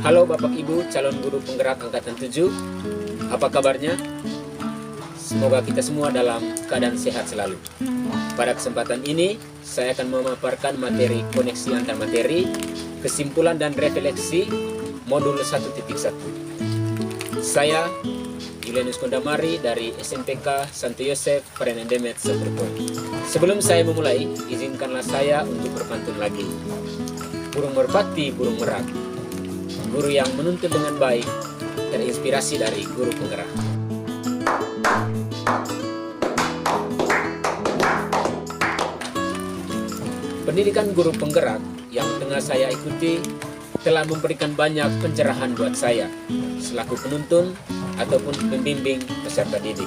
Halo Bapak Ibu calon guru penggerak angkatan 7. Apa kabarnya? Semoga kita semua dalam keadaan sehat selalu. Pada kesempatan ini, saya akan memaparkan materi koneksi antar materi, kesimpulan dan refleksi modul 1.1. Saya Julianus Kondamari dari SMPK Santo Yosef Parenendemet Seperpon. Sebelum saya memulai, izinkanlah saya untuk berpantun lagi. Burung merpati, burung merak, guru yang menuntun dengan baik, terinspirasi dari guru penggerak. Pendidikan guru penggerak yang tengah saya ikuti telah memberikan banyak pencerahan buat saya selaku penuntun ataupun pembimbing peserta didik.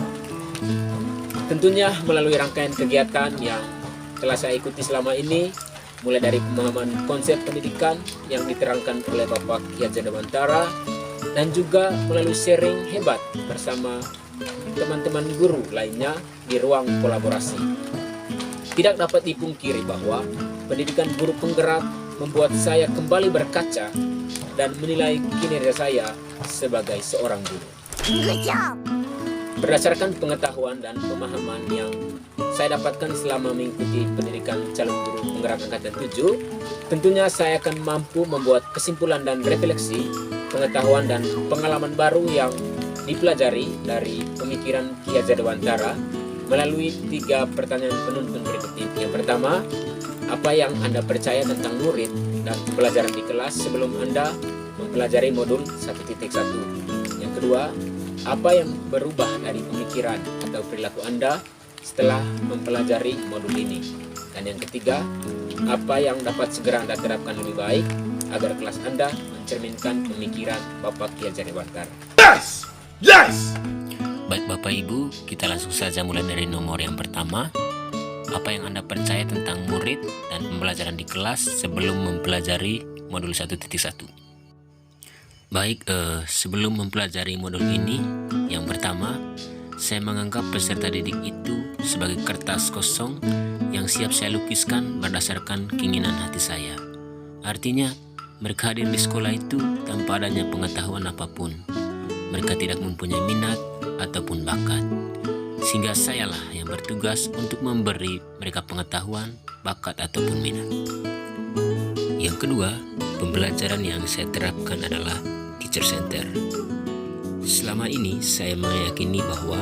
Tentunya melalui rangkaian kegiatan yang telah saya ikuti selama ini, mulai dari pemahaman konsep pendidikan yang diterangkan oleh Bapak Ki Hajar Dewantara, dan juga melalui sharing hebat bersama teman-teman guru lainnya di ruang kolaborasi. Tidak dapat dipungkiri bahwa pendidikan guru penggerak membuat saya kembali berkaca dan menilai kinerja saya sebagai seorang guru. Good job. Berdasarkan pengetahuan dan pemahaman yang saya dapatkan selama mengikuti pendidikan calon guru penggerak angkatan 7, tentunya saya akan mampu membuat kesimpulan dan refleksi pengetahuan dan pengalaman baru yang dipelajari dari pemikiran Ki Hajar Dewantara melalui 3 pertanyaan penuntun berikut ini. Yang pertama, apa yang Anda percaya tentang murid dan pelajaran di kelas sebelum Anda mempelajari modul 1.1? Yang kedua, apa yang berubah dari pemikiran atau perilaku Anda setelah mempelajari modul ini? Dan yang ketiga, apa yang dapat segera Anda terapkan lebih baik agar kelas Anda mencerminkan pemikiran Bapak Ki Hajar Dewantara? Yes! Yes! Baik Bapak Ibu, kita langsung saja mulai dari nomor yang pertama. Apa yang Anda percaya tentang murid dan pembelajaran di kelas sebelum mempelajari modul 1.1? Baik, sebelum mempelajari modul ini, yang pertama, saya menganggap peserta didik itu sebagai kertas kosong yang siap saya lukiskan berdasarkan keinginan hati saya. Artinya, mereka hadir di sekolah itu tanpa adanya pengetahuan apapun. Mereka tidak mempunyai minat ataupun bakat, sehingga sayalah yang bertugas untuk memberi mereka pengetahuan, bakat ataupun minat. Yang kedua, pembelajaran yang saya terapkan adalah teacher center. Selama ini saya meyakini bahwa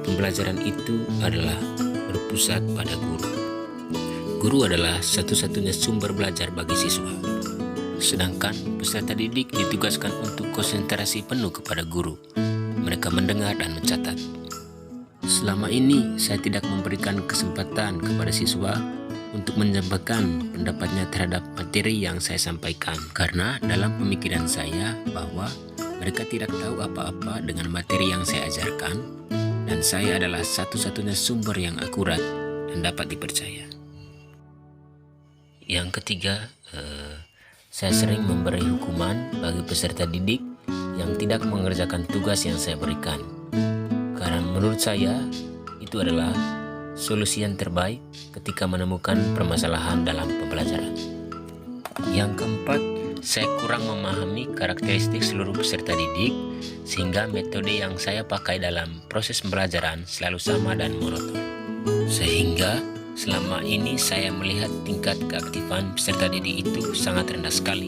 pembelajaran itu adalah berpusat pada guru. Guru adalah satu-satunya sumber belajar bagi siswa. Sedangkan peserta didik ditugaskan untuk konsentrasi penuh kepada guru. Mereka mendengar dan mencatat. Selama ini saya tidak memberikan kesempatan kepada siswa untuk menyampaikan pendapatnya terhadap materi yang saya sampaikan, karena dalam pemikiran saya bahwa mereka tidak tahu apa-apa dengan materi yang saya ajarkan, dan saya adalah satu-satunya sumber yang akurat dan dapat dipercaya. Yang ketiga, saya sering memberi hukuman bagi peserta didik yang tidak mengerjakan tugas yang saya berikan, karena menurut saya itu adalah solusi yang terbaik ketika menemukan permasalahan dalam pembelajaran. Yang keempat, saya kurang memahami karakteristik seluruh peserta didik, sehingga metode yang saya pakai dalam proses pembelajaran selalu sama dan monoton. Sehingga selama ini saya melihat tingkat keaktifan peserta didik itu sangat rendah sekali.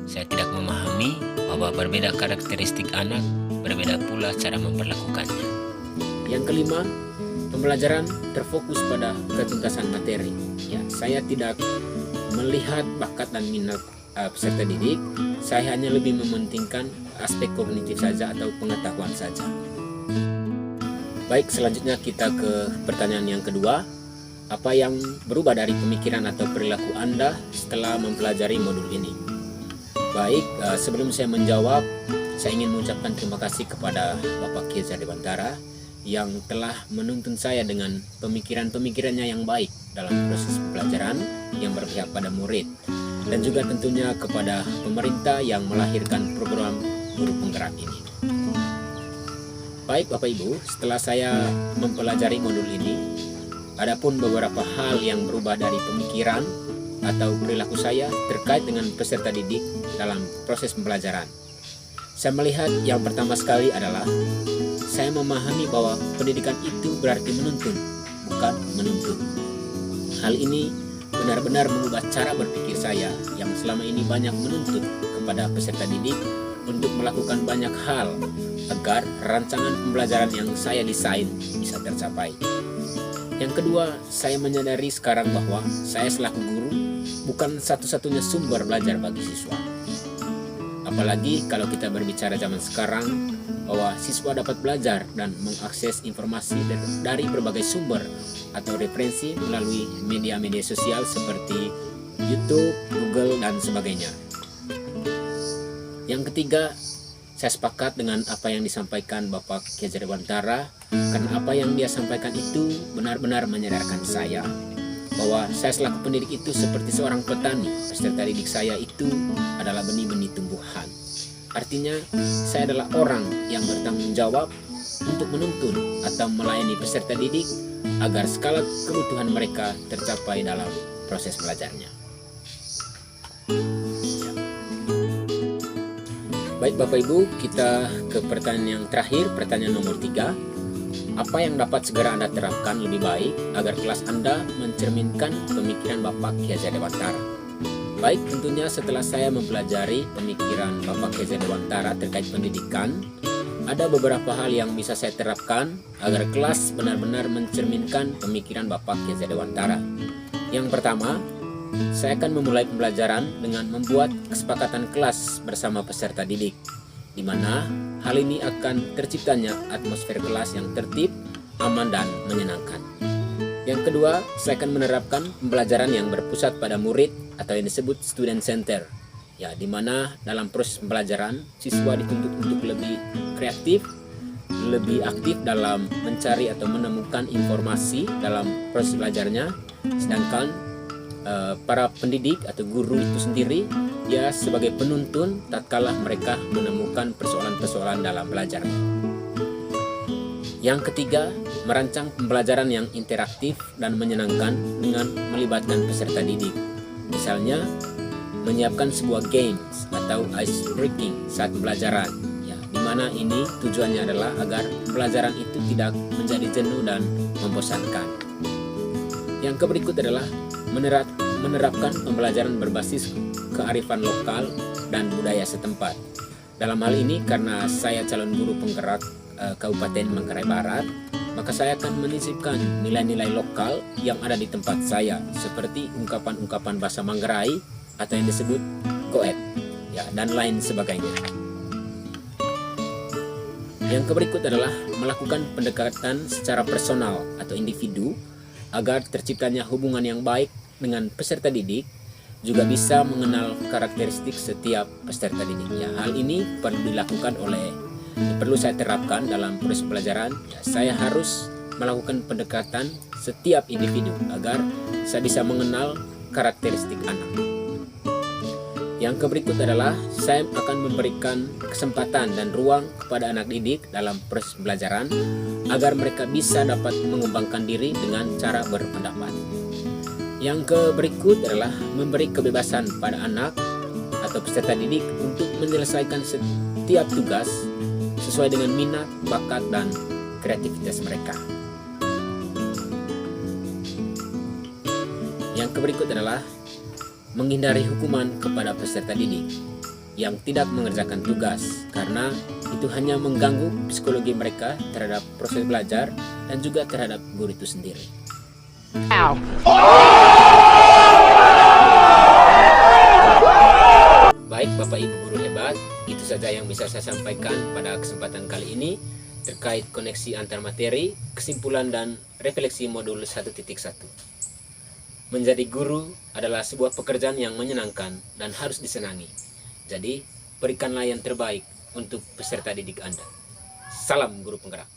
Saya tidak memahami bahwa berbeda karakteristik anak, berbeda pula cara memperlakukannya. Yang kelima, pembelajaran terfokus pada ketuntasan materi. Ya, saya tidak melihat bakat dan minat peserta didik. Saya hanya lebih mementingkan aspek kognitif saja atau pengetahuan saja. Baik, selanjutnya kita ke pertanyaan yang kedua. Apa yang berubah dari pemikiran atau perilaku Anda setelah mempelajari modul ini? Baik, sebelum saya menjawab, saya ingin mengucapkan terima kasih kepada Bapak Ki Hajar Dewantara yang telah menuntun saya dengan pemikiran-pemikirannya yang baik dalam proses pembelajaran yang berpihak pada murid, dan juga tentunya kepada pemerintah yang melahirkan program guru penggerak ini. Baik Bapak Ibu, setelah saya mempelajari modul ini, adapun beberapa hal yang berubah dari pemikiran atau perilaku saya terkait dengan peserta didik dalam proses pembelajaran. Saya melihat yang pertama sekali adalah saya memahami bahwa pendidikan itu berarti menuntun, bukan menuntut. Hal ini benar-benar mengubah cara berpikir saya yang selama ini banyak menuntut kepada peserta didik untuk melakukan banyak hal agar rancangan pembelajaran yang saya desain bisa tercapai. Yang kedua, saya menyadari sekarang bahwa saya selaku guru bukan satu-satunya sumber belajar bagi siswa. Apalagi kalau kita berbicara zaman sekarang bahwa siswa dapat belajar dan mengakses informasi dari berbagai sumber atau referensi melalui media-media sosial seperti YouTube, Google, dan sebagainya. Yang ketiga, saya sepakat dengan apa yang disampaikan Bapak Kiai Haji Dewantara, karena apa yang dia sampaikan itu benar-benar menyadarkan saya bahwa saya selaku pendidik itu seperti seorang petani. Peserta didik saya itu adalah benih-benih tumbuhan. Artinya, saya adalah orang yang bertanggung jawab untuk menuntun atau melayani peserta didik agar skala kebutuhan mereka tercapai dalam proses belajarnya. Baik Bapak Ibu, kita ke pertanyaan yang terakhir, pertanyaan nomor 3. Apa yang dapat segera Anda terapkan lebih baik agar kelas Anda mencerminkan pemikiran Bapak Kiai Haji Dewantara? Baik, tentunya setelah saya mempelajari pemikiran Bapak Kiai Haji Dewantara terkait pendidikan, ada beberapa hal yang bisa saya terapkan agar kelas benar-benar mencerminkan pemikiran Bapak Kiai Haji Dewantara. Yang pertama, saya akan memulai pembelajaran dengan membuat kesepakatan kelas bersama peserta didik, di mana hal ini akan terciptanya atmosfer kelas yang tertib, aman, dan menyenangkan. Yang kedua, saya akan menerapkan pembelajaran yang berpusat pada murid atau yang disebut student center, ya, di mana dalam proses pembelajaran siswa dituntut untuk lebih kreatif, lebih aktif dalam mencari atau menemukan informasi dalam proses belajarnya, sedangkan para pendidik atau guru itu sendiri ya sebagai penuntun tatkala mereka menemukan persoalan-persoalan dalam belajar. Yang ketiga, merancang pembelajaran yang interaktif dan menyenangkan dengan melibatkan peserta didik. Misalnya, menyiapkan sebuah games atau ice breaking saat pembelajaran, ya, di mana ini tujuannya adalah agar pembelajaran itu tidak menjadi jenuh dan membosankan. Yang berikut adalah menerapkan pembelajaran berbasis kearifan lokal dan budaya setempat. Dalam hal ini, karena saya calon guru penggerak Kabupaten Manggarai Barat, maka saya akan menyisipkan nilai-nilai lokal yang ada di tempat saya, seperti ungkapan-ungkapan bahasa Manggarai atau yang disebut goet, ya, dan lain sebagainya. Yang berikut adalah melakukan pendekatan secara personal atau individu agar terciptanya hubungan yang baik dengan peserta didik, juga bisa mengenal karakteristik setiap peserta didik. Ya, hal ini perlu saya terapkan dalam proses pelajaran. Ya, saya harus melakukan pendekatan setiap individu agar saya bisa mengenal karakteristik anak. Yang berikut adalah saya akan memberikan kesempatan dan ruang kepada anak didik dalam proses pembelajaran agar mereka bisa dapat mengembangkan diri dengan cara berpendapat. Yang berikut adalah memberi kebebasan pada anak atau peserta didik untuk menyelesaikan setiap tugas sesuai dengan minat, bakat, dan kreativitas mereka. Yang berikut adalah menghindari hukuman kepada peserta didik yang tidak mengerjakan tugas, karena itu hanya mengganggu psikologi mereka terhadap proses belajar dan juga terhadap guru itu sendiri. Baik Bapak Ibu guru hebat, itu saja yang bisa saya sampaikan pada kesempatan kali ini terkait koneksi antar materi, kesimpulan, dan refleksi modul 1.1. Menjadi guru adalah sebuah pekerjaan yang menyenangkan dan harus disenangi. Jadi, berikanlah yang terbaik untuk peserta didik Anda. Salam guru penggerak.